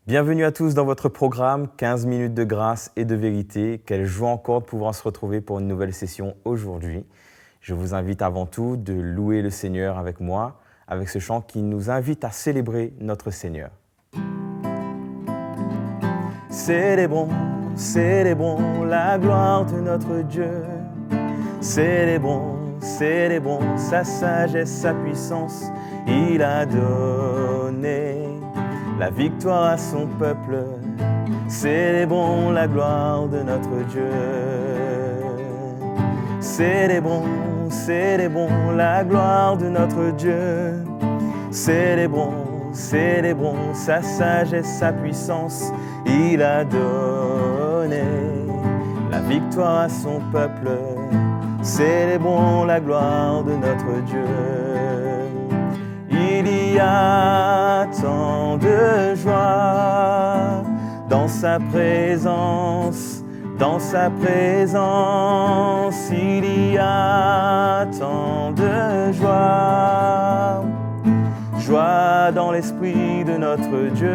Bienvenue à tous dans votre programme 15 minutes de grâce et de vérité. Quelle joie encore de pouvoir se retrouver pour une nouvelle session aujourd'hui. Je vous invite avant tout de louer le Seigneur avec moi, avec ce chant qui nous invite à célébrer notre Seigneur. Célébrons, célébrons la gloire de notre Dieu. Célébrons, célébrons sa sagesse, sa puissance. Il a donné la victoire à son peuple. Célébrons la gloire de notre Dieu. Célébrons, célébrons la gloire de notre Dieu. Célébrons, célébrons sa sagesse, sa puissance. Il a donné la victoire à son peuple. Célébrons la gloire de notre Dieu. Il y a tant de joie dans sa présence, dans sa présence. Il y a tant de joie, joie dans l'esprit de notre Dieu.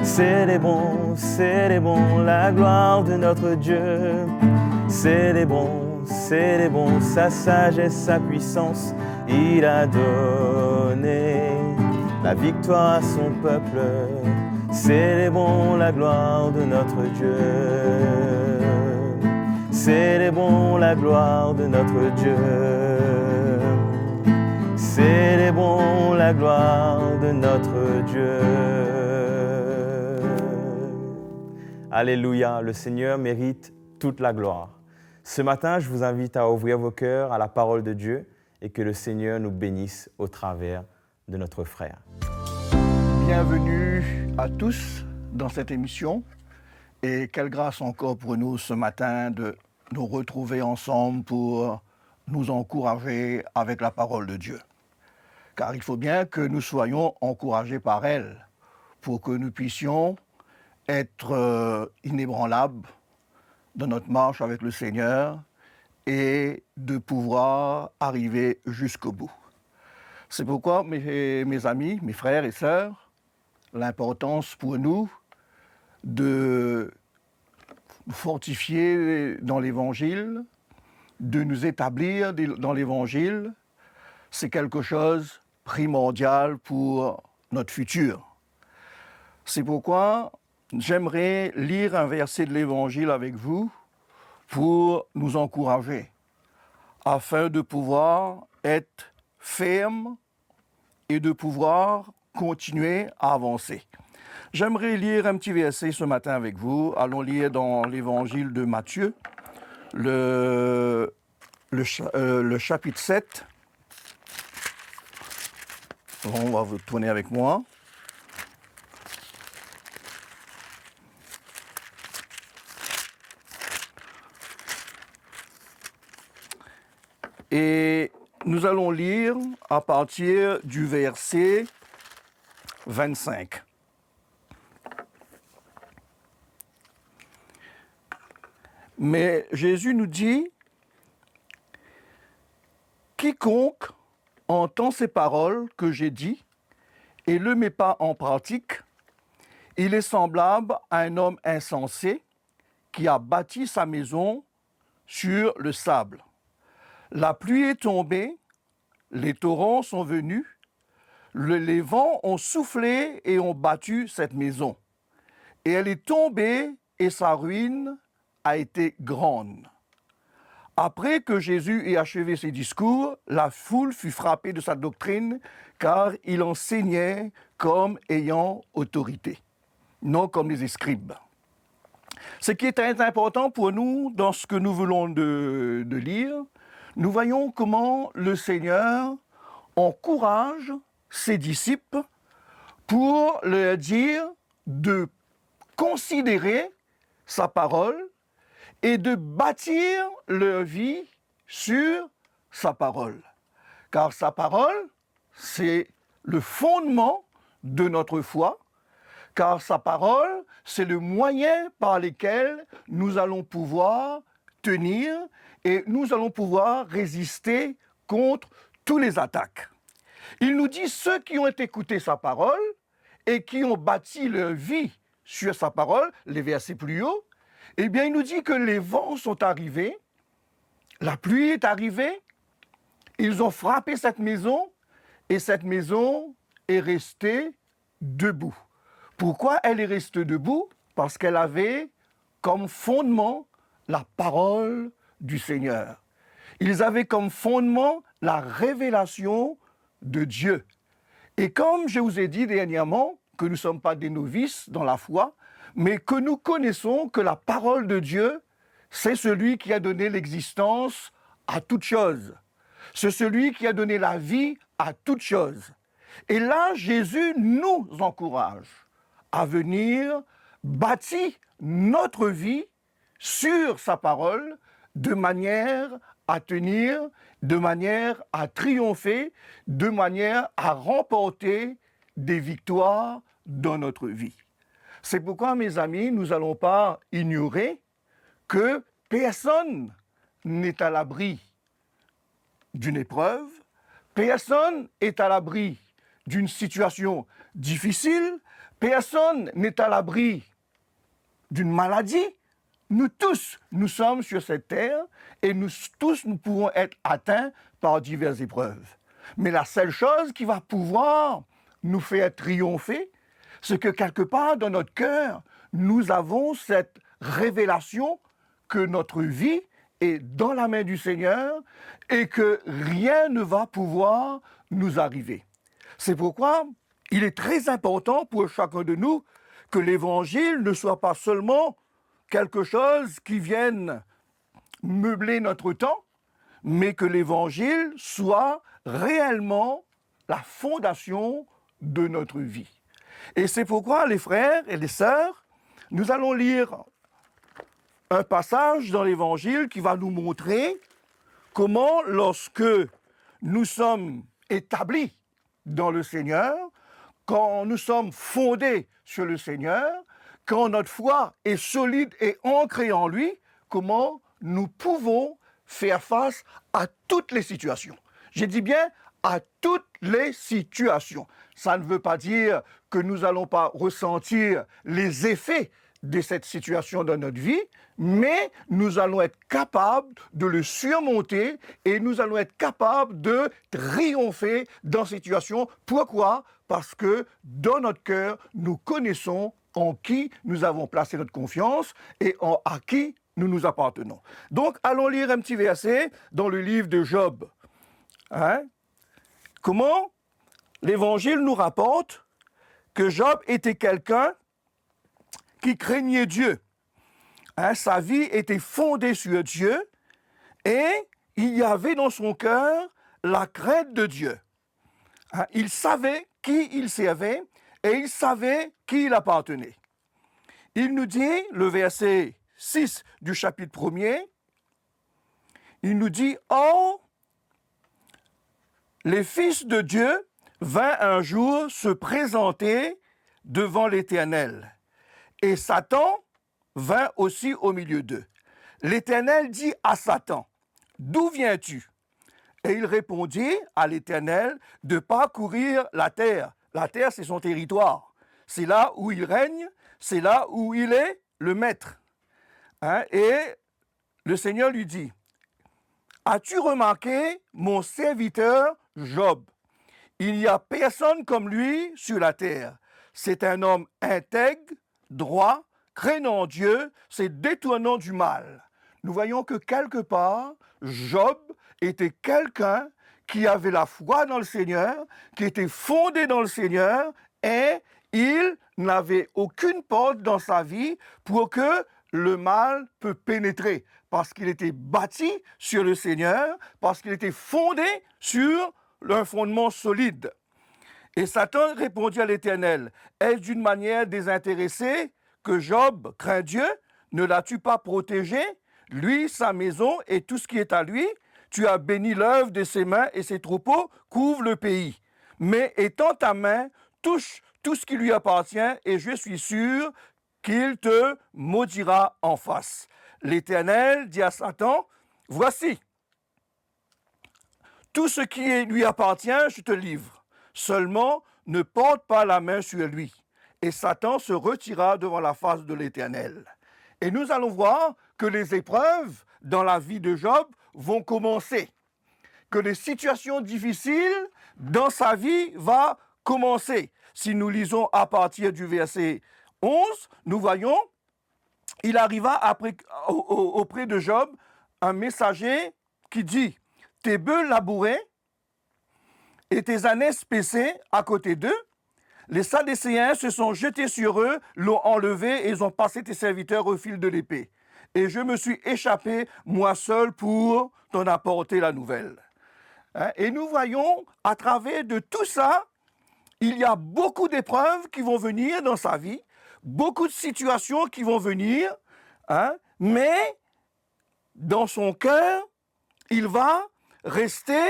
Célébrons, célébrons la gloire de notre Dieu. Célébrons, célébrons sa sagesse, sa puissance. Il a donné la victoire à son peuple. Célébrons la gloire de notre Dieu. Célébrons la gloire de notre Dieu. Célébrons la gloire de notre Dieu. Alléluia, le Seigneur mérite toute la gloire. Ce matin, je vous invite à ouvrir vos cœurs à la parole de Dieu et que le Seigneur nous bénisse au travers de notre frère. Bienvenue à tous dans cette émission et quelle grâce encore pour nous ce matin de nous retrouver ensemble pour nous encourager avec la parole de Dieu. Car il faut bien que nous soyons encouragés par elle pour que nous puissions être inébranlables dans notre marche avec le Seigneur et de pouvoir arriver jusqu'au bout. C'est pourquoi, mes amis, mes frères et sœurs, l'importance pour nous de nous fortifier dans l'Évangile, de nous établir dans l'Évangile, c'est quelque chose de primordial pour notre futur. C'est pourquoi j'aimerais lire un verset de l'Évangile avec vous pour nous encourager, afin de pouvoir être ferme et de pouvoir continuer à avancer. J'aimerais lire un petit verset ce matin avec vous. Allons lire dans l'Évangile de Matthieu, le chapitre 7. On va vous tourner avec moi. Et nous allons lire à partir du verset 25. Mais Jésus nous dit, « Quiconque entend ces paroles que j'ai dites et ne le met pas en pratique, il est semblable à un homme insensé qui a bâti sa maison sur le sable. La pluie est tombée, les torrents sont venus, les vents ont soufflé et ont battu cette maison. Et elle est tombée et sa ruine a été grande. » Après que Jésus ait achevé ses discours, la foule fut frappée de sa doctrine, car il enseignait comme ayant autorité, non comme les scribes. Ce qui est très important pour nous dans ce que nous voulons de lire, nous voyons comment le Seigneur encourage ses disciples pour leur dire de considérer sa parole et de bâtir leur vie sur sa parole. Car sa parole, c'est le fondement de notre foi, car sa parole, c'est le moyen par lequel nous allons pouvoir tenir et nous allons pouvoir résister contre toutes les attaques. Il nous dit, ceux qui ont écouté sa parole et qui ont bâti leur vie sur sa parole, les versets plus haut, eh bien, il nous dit que les vents sont arrivés, la pluie est arrivée, ils ont frappé cette maison et cette maison est restée debout. Pourquoi elle est restée debout? Parce qu'elle avait comme fondement la parole du Seigneur. Ils avaient comme fondement la révélation de Dieu. Et comme je vous ai dit dernièrement que nous ne sommes pas des novices dans la foi, mais que nous connaissons que la parole de Dieu, c'est celui qui a donné l'existence à toute chose. C'est celui qui a donné la vie à toute chose. Et là, Jésus nous encourage à venir bâtir notre vie sur sa parole de manière à tenir, de manière à triompher, de manière à remporter des victoires dans notre vie. C'est pourquoi, mes amis, nous n'allons pas ignorer que personne n'est à l'abri d'une épreuve, personne n'est à l'abri d'une situation difficile, personne n'est à l'abri d'une maladie. Nous tous, nous sommes sur cette terre et nous tous, nous pouvons être atteints par diverses épreuves. Mais la seule chose qui va pouvoir nous faire triompher, c'est que quelque part dans notre cœur, nous avons cette révélation que notre vie est dans la main du Seigneur et que rien ne va pouvoir nous arriver. C'est pourquoi il est très important pour chacun de nous que l'Évangile ne soit pas seulement quelque chose qui vienne meubler notre temps, mais que l'Évangile soit réellement la fondation de notre vie. Et c'est pourquoi, les frères et les sœurs, nous allons lire un passage dans l'Évangile qui va nous montrer comment, lorsque nous sommes établis dans le Seigneur, quand nous sommes fondés sur le Seigneur, quand notre foi est solide et ancrée en lui, comment nous pouvons faire face à toutes les situations. J'ai dit bien à toutes les situations. Ça ne veut pas dire que nous n'allons pas ressentir les effets de cette situation dans notre vie, mais nous allons être capables de le surmonter et nous allons être capables de triompher dans cette situation. Pourquoi? Parce que dans notre cœur, nous connaissons en qui nous avons placé notre confiance et à qui nous nous appartenons. Donc, allons lire un petit verset dans le livre de Job. Comment l'Évangile nous rapporte que Job était quelqu'un qui craignait Dieu. Sa vie était fondée sur Dieu et il y avait dans son cœur la crainte de Dieu. Il savait qui il servait et il savait qui il appartenait. Il nous dit, le verset 6 du chapitre 1er, il nous dit « Or, les fils de Dieu vinrent un jour se présenter devant l'Éternel. Et Satan vint aussi au milieu d'eux. L'Éternel dit à Satan, « D'où viens-tu » Et il répondit à l'Éternel de parcourir la terre. La terre, c'est son territoire. C'est là où il règne, c'est là où il est le maître. Et le Seigneur lui dit, « As-tu remarqué mon serviteur Job? Il n'y a personne comme lui sur la terre. C'est un homme intègre, droit, craignant Dieu, se détournant du mal. » Nous voyons que quelque part, Job était quelqu'un qui avait la foi dans le Seigneur, qui était fondé dans le Seigneur, et il n'avait aucune porte dans sa vie pour que le mal peut pénétrer, parce qu'il était bâti sur le Seigneur, parce qu'il était fondé sur un fondement solide. Et Satan répondit à l'Éternel, « Est-ce d'une manière désintéressée que Job craint Dieu? Ne l'as-tu pas protégé? Lui, sa maison et tout ce qui est à lui, tu as béni l'œuvre de ses mains et ses troupeaux couvrent le pays. Mais étends ta main, touche tout ce qui lui appartient et je suis sûr qu'il te maudira en face. » L'Éternel dit à Satan, « Voici, tout ce qui lui appartient, je te livre. Seulement, ne porte pas la main sur lui, et Satan se retira devant la face de l'Éternel. Et nous allons voir que les épreuves dans la vie de Job vont commencer, que les situations difficiles dans sa vie vont commencer. Si nous lisons à partir du verset 11, nous voyons, il arriva auprès de Job un messager qui dit, « Tes bœufs labourés et tes ânesses paissés à côté d'eux, les Sadducéens se sont jetés sur eux, l'ont enlevé et ils ont passé tes serviteurs au fil de l'épée. Et je me suis échappé, moi seul, pour t'en apporter la nouvelle. » Et nous voyons, à travers de tout ça, il y a beaucoup d'épreuves qui vont venir dans sa vie, beaucoup de situations qui vont venir, mais dans son cœur, il va rester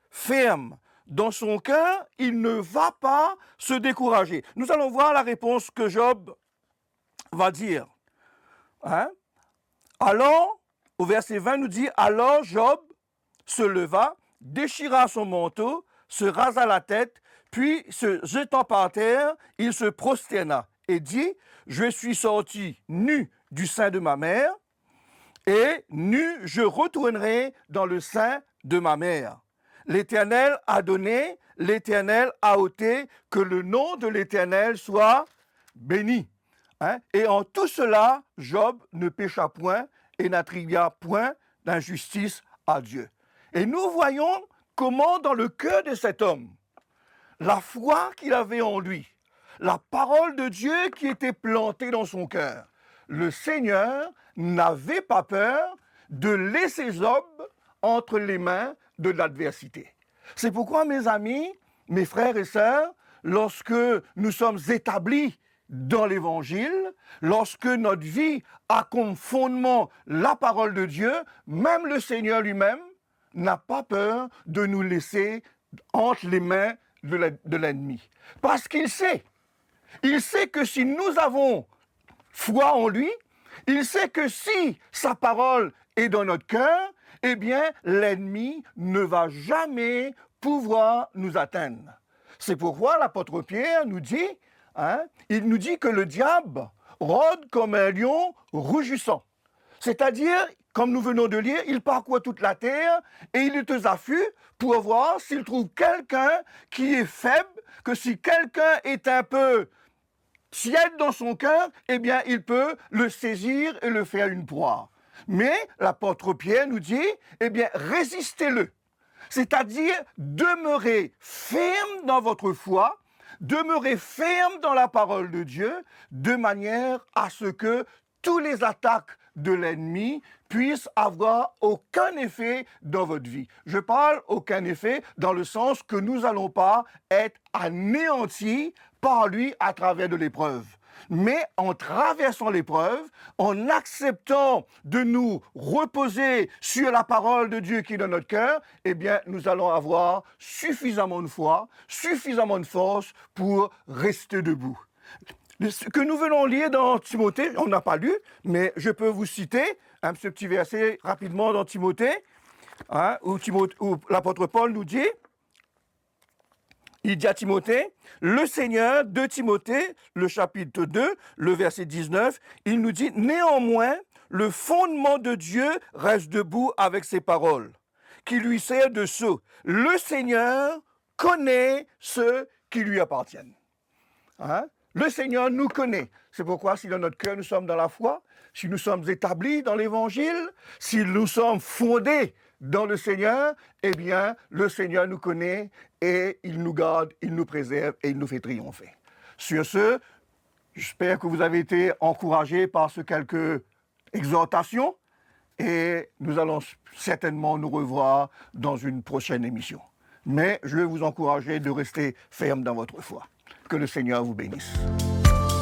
ferme. Dans son cœur, il ne va pas se décourager. Nous allons voir la réponse que Job va dire. Alors, au verset 20 nous dit, « Alors Job se leva, déchira son manteau, se rasa la tête, puis se jetant par terre, il se prosterna et dit, « Je suis sorti nu du sein de ma mère, et nu je retournerai dans le sein de ma mère. L'Éternel a donné, l'Éternel a ôté, que le nom de l'Éternel soit béni. » Et en tout cela, Job ne pécha point et n'attribua point d'injustice à Dieu. Et nous voyons comment dans le cœur de cet homme, la foi qu'il avait en lui, la parole de Dieu qui était plantée dans son cœur, le Seigneur n'avait pas peur de laisser Job entre les mains de l'adversité. C'est pourquoi, mes amis, mes frères et sœurs, lorsque nous sommes établis dans l'Évangile, lorsque notre vie a comme fondement la parole de Dieu, même le Seigneur lui-même n'a pas peur de nous laisser entre les mains de l'ennemi. Parce qu'il sait que si nous avons foi en lui, il sait que si sa parole est dans notre cœur, eh bien, l'ennemi ne va jamais pouvoir nous atteindre. C'est pourquoi l'apôtre Pierre nous dit, il nous dit que le diable rôde comme un lion rugissant. C'est-à-dire, comme nous venons de lire, il parcourt toute la terre et il est aux affûts pour voir s'il trouve quelqu'un qui est faible, que si quelqu'un est un peu tiède dans son cœur, eh bien, il peut le saisir et le faire une proie. Mais l'apôtre Pierre nous dit, eh bien, résistez-le. C'est-à-dire, demeurez ferme dans votre foi, demeurez ferme dans la parole de Dieu, de manière à ce que tous les attaques de l'ennemi puissent avoir aucun effet dans votre vie. Je parle aucun effet dans le sens que nous n'allons pas être anéantis par lui à travers de l'épreuve. Mais en traversant l'épreuve, en acceptant de nous reposer sur la parole de Dieu qui est dans notre cœur, eh bien, nous allons avoir suffisamment de foi, suffisamment de force pour rester debout. Ce que nous venons lire dans Timothée, on n'a pas lu, mais je peux vous citer ce petit verset rapidement dans Timothée, où l'apôtre Paul nous dit, il dit à Timothée, le Seigneur de Timothée, le chapitre 2, le verset 19, il nous dit, néanmoins, le fondement de Dieu reste debout avec ses paroles, qui lui sert de sceau. Le Seigneur connaît ceux qui lui appartiennent. Le Seigneur nous connaît. C'est pourquoi si dans notre cœur nous sommes dans la foi, si nous sommes établis dans l'Évangile, si nous sommes fondés dans le Seigneur, eh bien, le Seigneur nous connaît et il nous garde, il nous préserve et il nous fait triompher. Sur ce, j'espère que vous avez été encouragés par ces quelques exhortations et nous allons certainement nous revoir dans une prochaine émission. Mais je vais vous encourager de rester ferme dans votre foi. Que le Seigneur vous bénisse.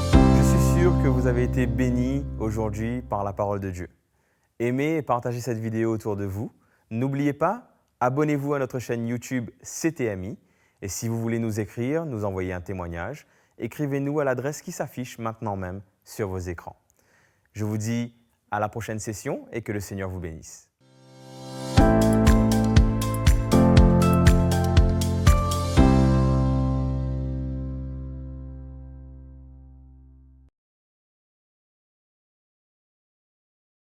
Je suis sûr que vous avez été bénis aujourd'hui par la parole de Dieu. Aimez et partagez cette vidéo autour de vous. N'oubliez pas, abonnez-vous à notre chaîne YouTube CTMI. Et si vous voulez nous écrire, nous envoyer un témoignage, écrivez-nous à l'adresse qui s'affiche maintenant même sur vos écrans. Je vous dis à la prochaine session et que le Seigneur vous bénisse.